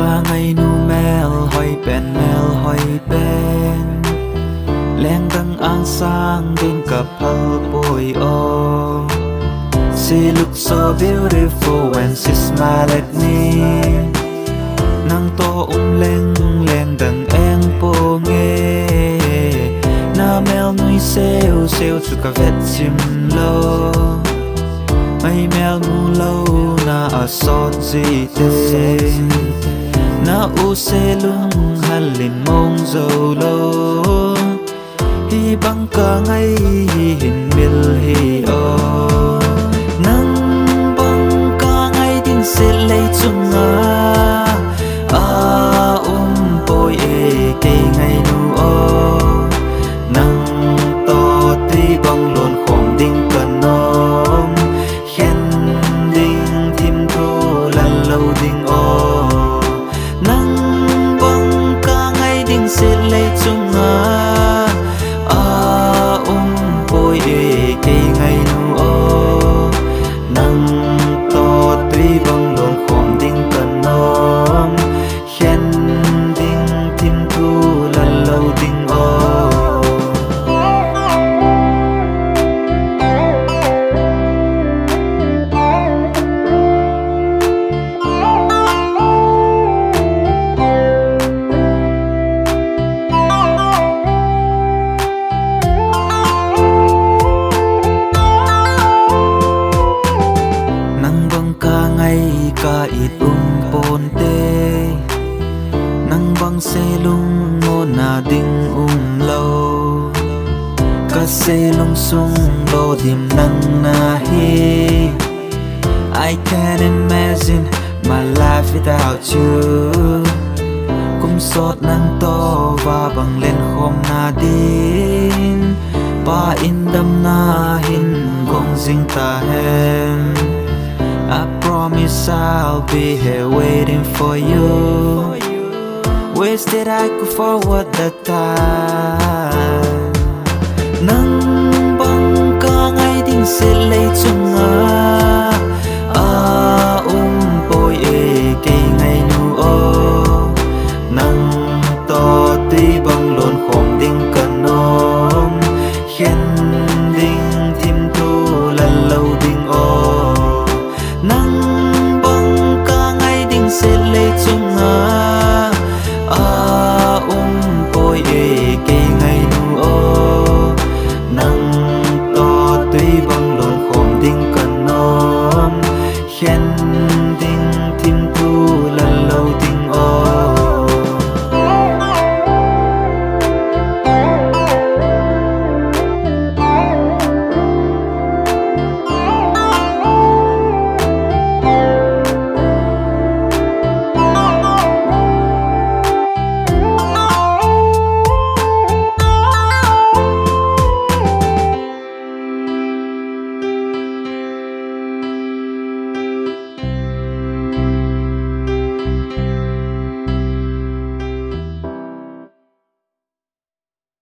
ca ngày nu mel hoi ben leng dang ang sang din kapal boy oh. She looks so beautiful when she smile at me. Nang to leng dang eng po nghe. Na mel nui seo chu ka vet chim lo. Mai mel mu lo na a sot gì te. Na u se lung halin mong zo lo. Hi bang ka ngay hin mil hi o. Nang bang ka ngay din se lay chung boy e kay ngay nu o. Nang to ti bang lon khom ding ka nom. Khen ding tim thu lan lâu ding o. Nang bang ka ngay din se lay chung boy e kay ngay nu o. Nang to tuy bang lon khom ding ka nom. Khen ding tim thu lan lâu ding o. Ka it pon te nang bang se lung mo na ding lo ka se lung sung lo dim nang na hi. I can't imagine my life without you. Kum sot nang to va bang len khom na din pa in dam na hin gong jing ta hem. I promise I'll be here waiting for you. Wish that I could forward the time. Nang bang ka ngay din se lay chung boy e kay ngay nu o. Nang to ti bang lon khom ding ka no.